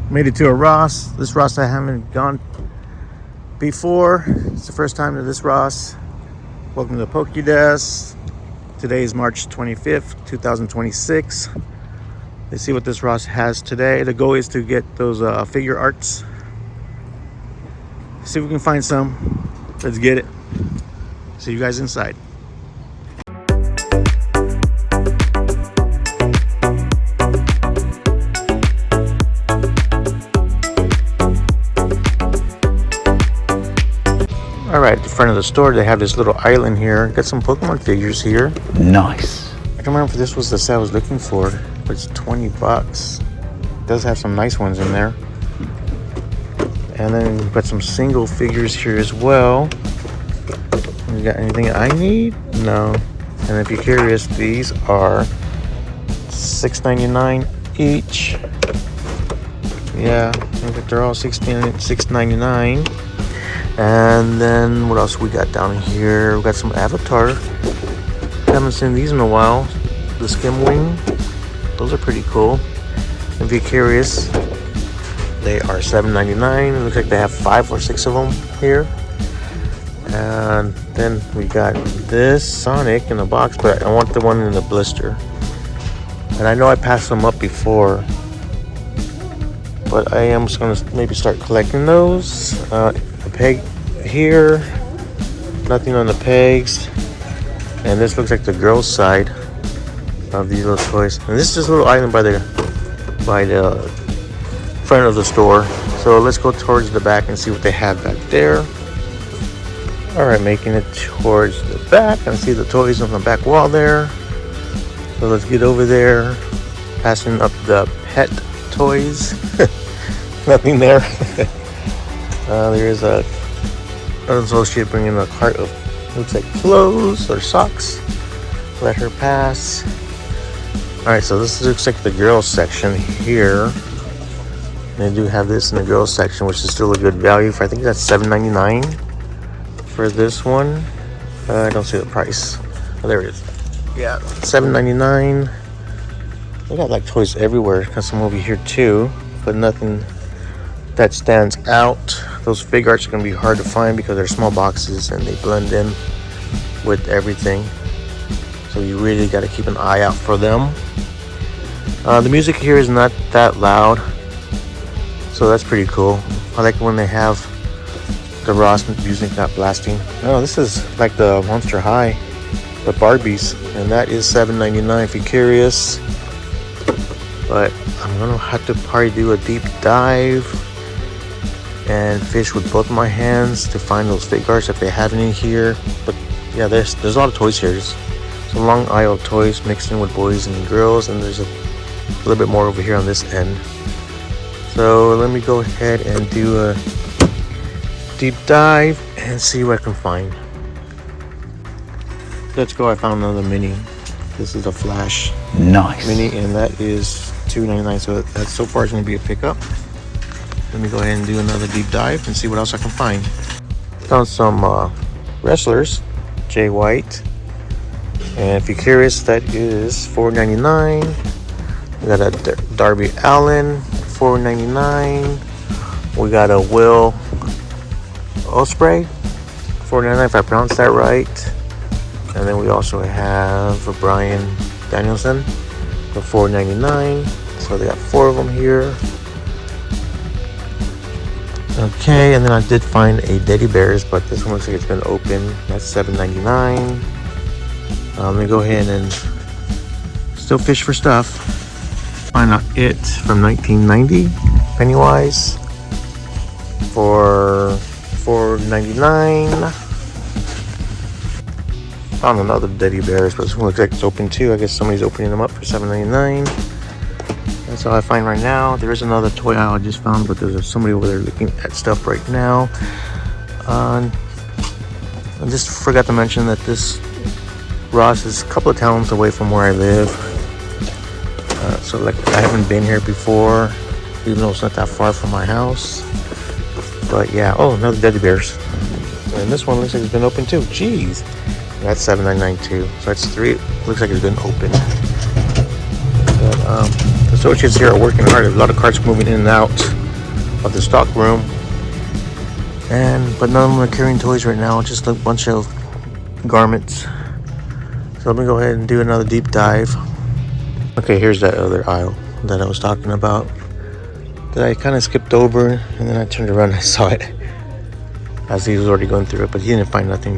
Made it to a Ross. This Ross I haven't gone before. It's the first time to this Ross. Welcome to the Pokedesk. Today is March 25th, 2026. Let's see what this Ross has today. The goal is to get those figure arts. See if we can find some. Let's get it. See you guys inside. Alright, at the front of the store, they have this little island here. Got some Pokemon figures here. Nice. I don't remember if this was the set I was looking for, but it's 20 bucks. It does have some nice ones in there. And then we've got some single figures here as well. You got anything I need? No. And if you're curious, these are $6.99 each. Yeah, I think they're all $6.99. And then what else we got down here? We got some Avatar. Haven't seen these in a while. The Skim Wing. Those are pretty cool. If you're curious, they are $7.99. It looks like they have 5 or 6 of them here. And then we got this Sonic in a box, but I want the one in the blister. And I know I passed them up before, but I am just gonna maybe start collecting those. The peg here, nothing on the pegs. And this looks like the girls' side of these little toys. And this is just a little item by the front of the store. So let's go towards the back and see what they have back there. Alright, making it towards the back and see the toys on the back wall there. So let's get over there. Passing up the pet toys. Nothing there. There's an associate bringing a cart of, looks like clothes or socks. Let her pass. Alright, so this looks like the girls section here. They do have this in the girls section, which is still a good value for, I think that's $7.99 for this one. I don't see the price. Oh, there it is. Yeah, $7.99. They got like toys everywhere. Got some over here too, but nothing that stands out. Those fig arts are going to be hard to find because they're small boxes and they blend in with everything. So you really got to keep an eye out for them. The music here is not that loud, so that's pretty cool. I like when they have the Ross music not blasting. Oh, this is like the Monster High, the Barbies, and that is $7.99 if you're curious. But I'm gonna have to probably do a deep dive and fish with both of my hands to find those fig arts if they have any here. But yeah, there's a lot of toys here. There's a long aisle of toys mixed in with boys and girls, and there's a little bit more over here on this end. So let me go ahead and do a deep dive and see what I can find. Let's go. I found another mini. This is a Flash mini, and that is $2.99. So that so far is going to be a pickup. Let me go ahead and do another deep dive and see what else I can find. Found some wrestlers, Jay White, and if you're curious, that is $4.99. We got a Darby Allin, $4.99. We got a Will Ospreay, $4.99 if I pronounced that right. And then we also have a Bryan Danielson for $4.99. So they got 4 of them here. Okay, and then I did find a Teddy Bears, but this one looks like it's been open. That's $7.99. Let me go ahead and still fish for stuff. Find out It from 1990, Pennywise, for $4.99. Found another Teddy Bears, but this one looks like it's open too. I guess somebody's opening them up for $7.99. That's all I find right now. There is another toy aisle I just found, but there's somebody over there looking at stuff right now. I just forgot to mention that this Ross is a couple of towns away from where I live. So like I haven't been here before, even though it's not that far from my house. But yeah, oh, another Teddy Bears. And this one looks like it's been open too. Jeez. That's $7.99 too. So that's 3. Looks like it's been open. But let's associates here are working hard. There's a lot of carts moving in and out of the stock room, but none of them are carrying toys right now. Just a bunch of garments. So let me go ahead and do another deep dive. Okay, here's that other aisle that I was talking about that I kind of skipped over, and then I turned around and I saw it as he was already going through it, but he didn't find nothing.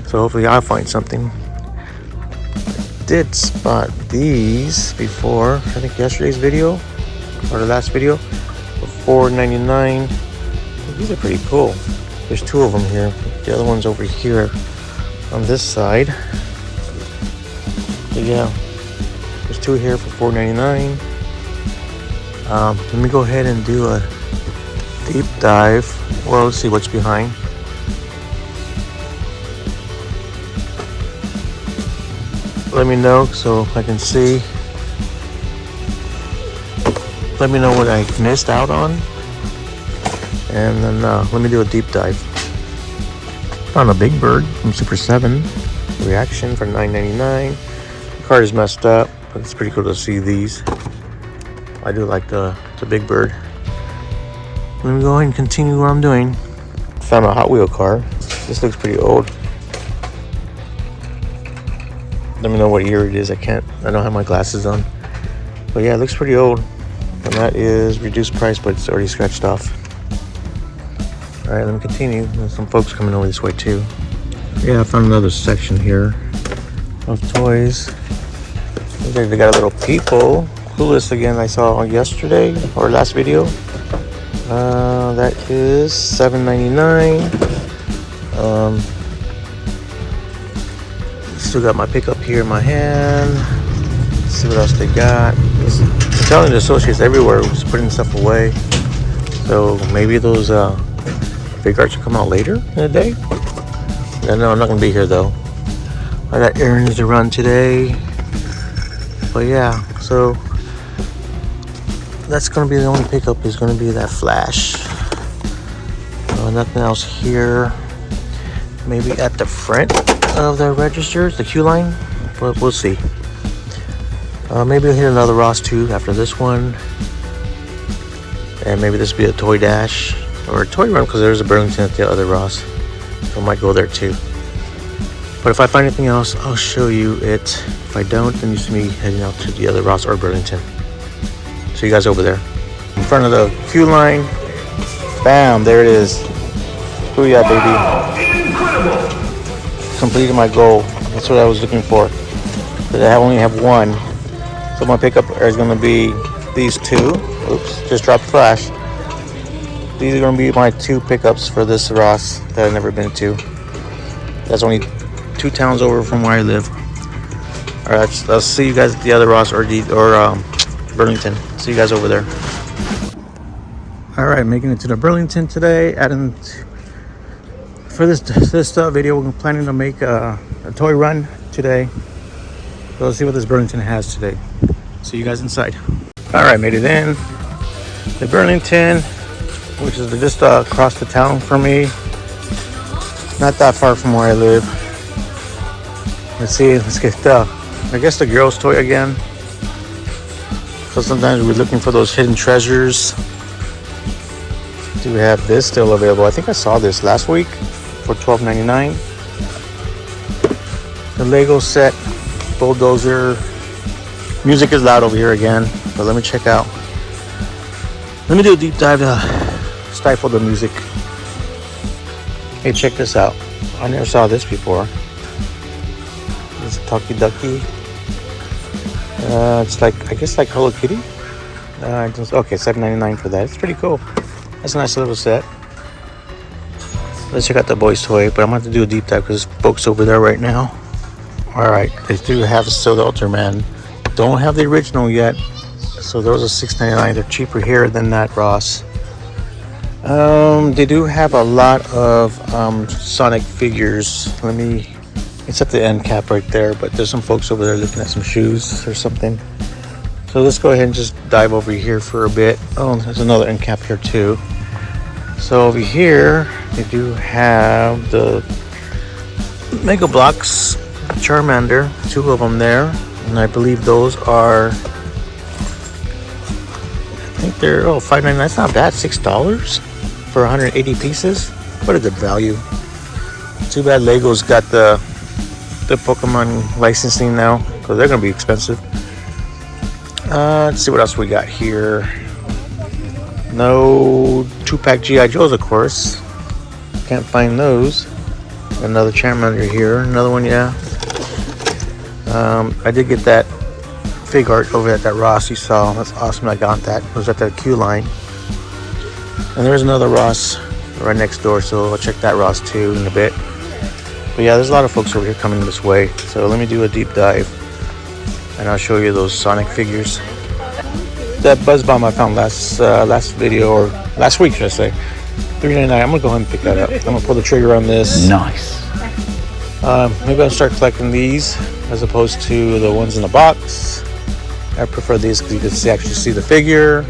So hopefully I'll find something. I did spot these before, I think yesterday's video or the last video, for $4.99. These are pretty cool. There's two of them here. The other one's over here on this side. So yeah, there's two here for $4.99. Let me go ahead and do a deep dive. Well, let's see what's behind. Let me know so I can see. Let me know what I missed out on, and then let me do a deep dive. Found a Big Bird from Super 7 reaction for $9.99. The card is messed up, but it's pretty cool to see these. I do like the Big Bird. Let me go ahead and continue what I'm doing. Found a Hot Wheel car. This looks pretty old. Let me know what year it is. I don't have my glasses on. But yeah, it looks pretty old. And that is reduced price, but it's already scratched off. Alright, let me continue. There's some folks coming over this way too. Yeah, I found another section here of toys. They got a little people. Clueless again, I saw yesterday or last video. That is $7.99. Still got my pickup here in my hand. Let's see what else they got. I'm telling the associates everywhere, just putting stuff away. So maybe those big arts will come out later in the day. No, I'm not gonna be here though. I got errands to run today. But yeah, so that's gonna be the only pickup, is gonna be that Flash. Nothing else here. Maybe at the front of the registers, the queue line, but we'll see. Maybe I'll hit another Ross too after this one, and maybe this will be a toy dash or a toy run, because there's a Burlington at the other Ross, so I might go there too. But if I find anything else, I'll show you it. If I don't, then you see me heading out to the other Ross or Burlington. See you guys over there. In front of the queue line. Bam, there it is. Booyah, baby. Completed my goal. That's what I was looking for. But I only have one. So my pickup is going to be these two. Oops, just dropped Flash. These are going to be my two pickups for this Ross that I've never been to. That's only 2 towns over from where I live. Alright, I'll see you guys at the other Ross or Burlington. See you guys over there. Alright, making it to the Burlington today. For this video, we're planning to make a toy run today. So let's see what this Burlington has today. See you guys inside. Alright, made it in the Burlington, which is just across the town from me. Not that far from where I live. Let's get I guess the girls' toy again. So sometimes we're looking for those hidden treasures. Do we have this still available? I think I saw this last week for $12.99. The Lego set, bulldozer. Music is loud over here again, but let me check out. Let me do a deep dive to stifle the music. Hey, check this out. I never saw this before. This is Tucky Ducky. It's like, I guess like Hello Kitty. Okay, $7.99 for that. It's pretty cool. That's a nice little set. Let's check out the boys' toy, but I'm going to have to do a deep dive because there's folks over there right now. Alright, they do have still the Ultraman. Don't have the original yet. So those are $6.99. They're cheaper here than that Ross. They do have a lot of Sonic figures. It's at the end cap right there, but there's some folks over there looking at some shoes or something. So let's go ahead and just dive over here for a bit. Oh, there's another end cap here too. So over here, they do have the Mega Bloks Charmander, 2 of them there. And I believe those are think they're $5.99. That's not bad. $6 for 180 pieces. What a good value. Too bad Lego's got the Pokemon licensing now, because they're gonna be expensive. Let's see what else we got here. No 2-pack GI Joes, of course. Can't find those. Another Charmander here. Another one, yeah. I did get that fig art over at that Ross you saw. That's awesome. I got that. It was at the Q line. And there's another Ross right next door, so I'll check that Ross too in a bit. But yeah, there's a lot of folks over here coming this way. So let me do a deep dive, and I'll show you those Sonic figures. That Buzz Bomb I found last video, or last week should I say, $3.99. I'm gonna go ahead and pick that up. I'm gonna pull the trigger on this. Nice. Maybe I'll start collecting these as opposed to the ones in the box. I prefer these because you can actually see the figure.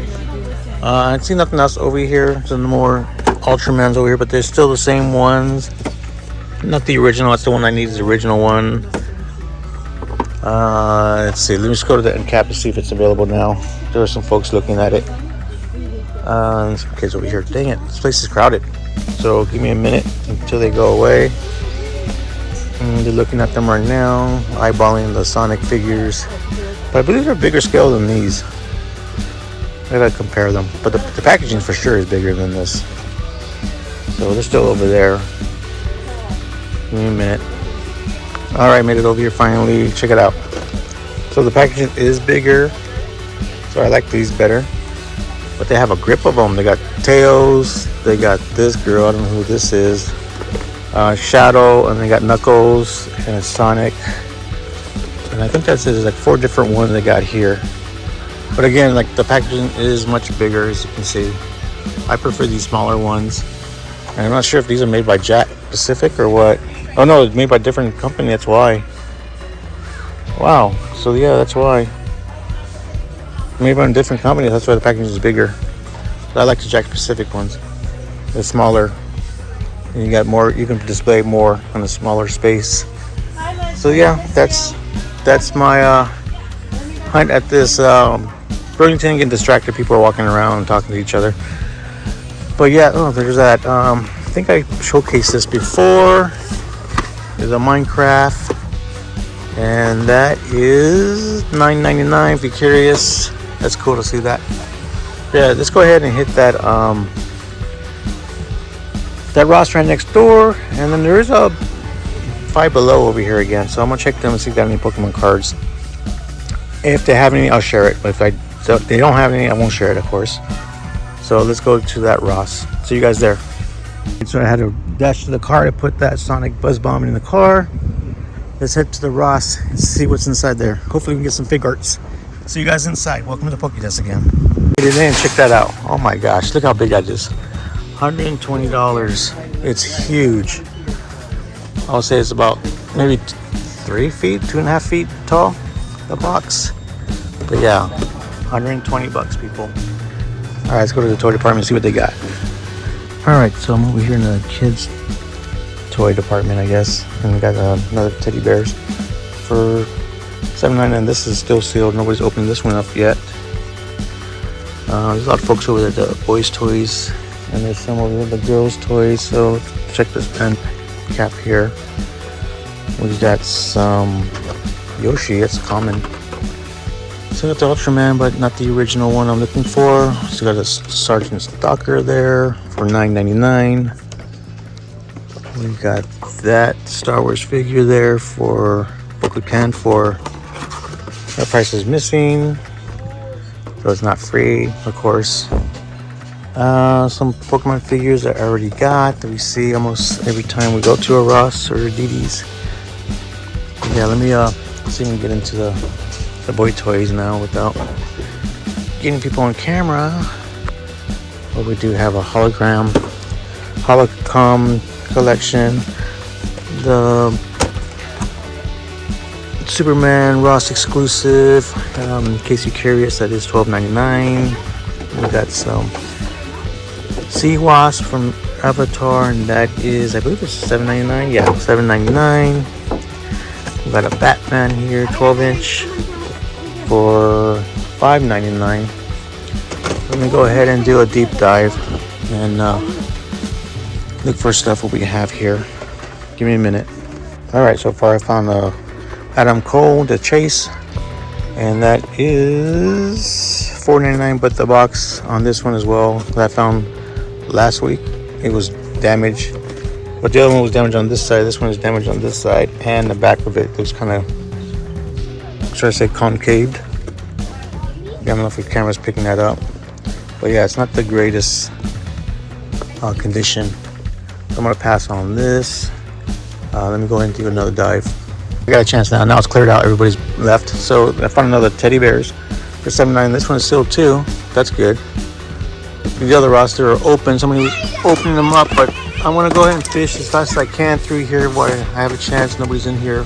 I see nothing else over here. Some more Ultramans over here, but they're still the same ones. Not the original. That's the one I need. Is the original one. Let's see. Let me just go to the end cap to see if it's available now. There are some folks looking at it. Some kids over here. Dang it! This place is crowded. So give me a minute until they go away. And they're looking at them right now, eyeballing the Sonic figures. But I believe they're bigger scale than these. I gotta compare them. But the packaging for sure is bigger than this. So they're still over there. Give me a minute. Alright, made it over here finally. Check it out. So the packaging is bigger. So I like these better. But they have a grip of them. They got Tails. They got this girl. I don't know who this is. Shadow. And they got Knuckles. And it's Sonic. And I think that's it. There's like 4 different ones they got here. But again, like the packaging is much bigger, as you can see. I prefer these smaller ones. And I'm not sure if these are made by Jack Pacific or what. Oh no, it's made by a different company, that's why. Wow, so yeah, that's why. Made by a different company, that's why the packaging is bigger. But I like the Jack Pacific ones. They're smaller. And you got more, you can display more on a smaller space. So yeah, that's my hunt at this Burlington. Getting distracted, people are walking around and talking to each other. But yeah, there's that. I think I showcased this before. There's a Minecraft, and that is $9.99 if you're curious. That's cool to see that. Yeah, let's go ahead and hit that that Ross right next door, and then there's a Five Below over here again. So I'm gonna check them and see if they have any Pokemon cards. If they have any, I'll share it. But if they don't have any, I won't share it, of course. So let's go to that Ross. See you guys there. So I had to dash to the car to put that Sonic Buzz Bomb in the car. Let's head to the Ross and see what's inside there. Hopefully we can get some fig arts. See you guys inside. Welcome to the pokedesk again. Get in and check that out. Oh my gosh, look how big that is. $120. It's huge. I'll say it's about maybe 3 feet, 2.5 feet tall, the box. But yeah, 120 bucks, people. All right, let's go to the toy department and see what they got. All right, so I'm over here in the kids' toy department, I guess. And we got another teddy bears for $7.99. This is still sealed. Nobody's opened this one up yet. There's a lot of folks over there, the boys' toys. And there's some over there, the girls' toys. So let's check this pen cap here. We got some Yoshi, it's common. So got the Ultraman, but not the original one I'm looking for. So got a Sergeant Stalker there for $9.99. We got that Star Wars figure there for Bo-Katan for that price is missing, so it's not free, of course. Some Pokemon figures that I already got that we see almost every time we go to a Ross or a DD's. Yeah, let me see if we can get into the boy toys now without getting people on camera. But we do have a holocom collection. The Superman Ross exclusive. In case you're curious, that is $12.99. We got some Sea Wasp from Avatar, and that is, I believe it's $7.99. Yeah, $7.99. We got a Batman here, 12-inch for $5.99. Let me go ahead and do a deep dive and look for stuff what we have here. Give me a minute. All right, so far I found Adam Cole, the Chase, and that is $4.99. But the box on this one as well that I found last week, it was damaged. But the other one was damaged on this side. This one is damaged on this side, and the back of it was kind of, should I say, concaved. I don't know if the camera's picking that up, but yeah, it's not the greatest condition. So I'm gonna pass on this. Let me go ahead and do another dive. I got a chance now. Now it's cleared out. Everybody's left. So I found another teddy bears for $7.99. This one is sealed too. That's good. The other roster are open. Somebody was opening them up, but I want to go ahead and fish as fast as I can through here while I have a chance. Nobody's in here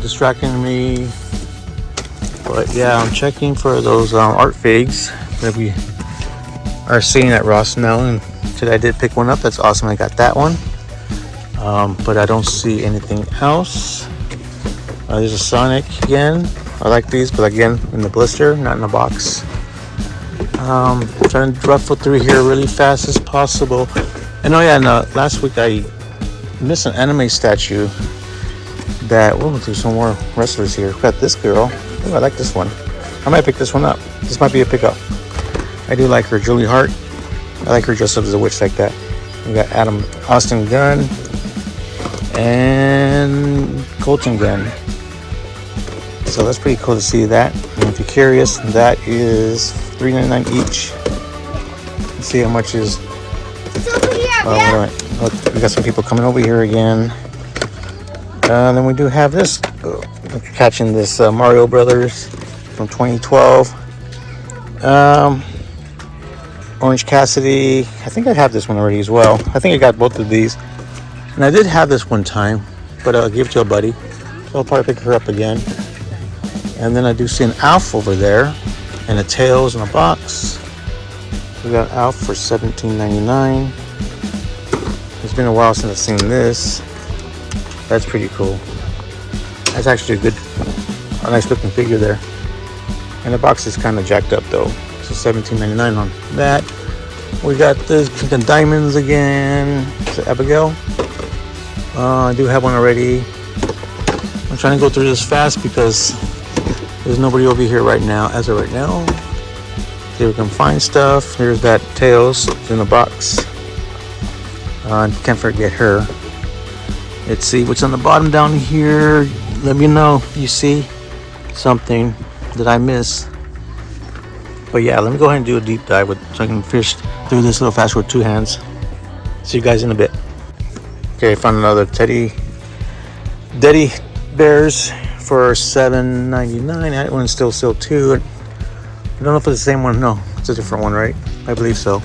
distracting me. But yeah, I'm checking for those art figs that we are seeing at Ross now. And today I did pick one up. That's awesome. I got that one. But I don't see anything else. There's a Sonic again. I like these, but again, in the blister, not in the box. I'm trying to ruffle through here really fast as possible. And oh yeah, and last week I missed an anime statue that, we'll do some more wrestlers here. Got this girl. Ooh, I like this one. I might pick this one up. This might be a pickup. I do like her. Julie Hart. I like her dressed up as a witch like that. We got Austin Gunn and Colton Gunn. So that's pretty cool to see that. And if you're curious, that is $3.99 each. Let's see how much is. Oh, we got some people coming over here again. Then we do have this. Catching this Mario Brothers from 2012. Orange Cassidy. I think I have this one already as well. I think I got both of these. And I did have this one time, but I'll give it to a buddy. So I'll probably pick her up again. And then I do see an Alf over there. And a Tails in a box. We got Alf for $17.99. It's been a while since I've seen this. That's pretty cool. That's actually a nice looking figure there. And the box is kind of jacked up though. So $17.99 on that. We got the diamonds again. Is it Abigail? I do have one already. I'm trying to go through this fast because there's nobody over here right now. As of right now, see if we can find stuff. Here's that Tails in the box. Can't forget her. Let's see what's on the bottom down here. Let me know if you see something that I miss. But yeah, let me go ahead and do a deep dive so I can fish through this a little faster with two hands. See you guys in a bit. Okay, I found another teddy bears for $7.99. That one's still sealed too. I don't know if it's the same one. No, it's a different one, right? I believe so.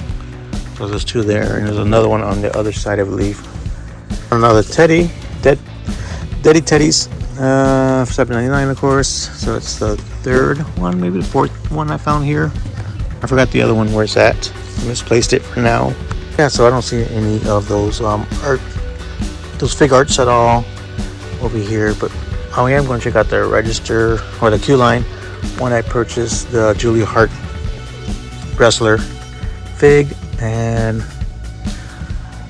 So there's two there, and there's another one on the other side, I believe. Another teddies, for $7.99, of course. So it's the third one, maybe the fourth one I found here. I forgot the other one where it's at. I misplaced it for now. Yeah, so I don't see any of those those fig arts at all over here. But I am going to check out the register or the queue line when I purchased the Julia Hart wrestler fig, and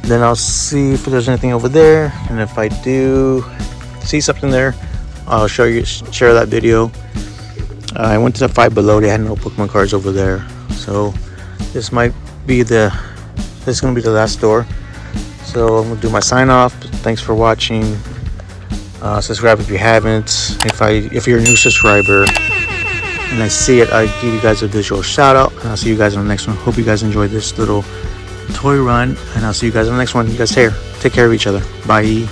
then I'll see if there's anything over there. And if I do see something there, I'll share that video. I went to the Five Below. They had no Pokemon cards over there, so this might be this is gonna be the last store. So I'm gonna do my sign off. Thanks for watching. Subscribe if you haven't. If you're a new subscriber and I see it, I give you guys a visual shout out, and I'll see you guys on the next one. Hope you guys enjoyed this little toy run, and I'll see you guys on the next one. You guys take care of each other. Bye.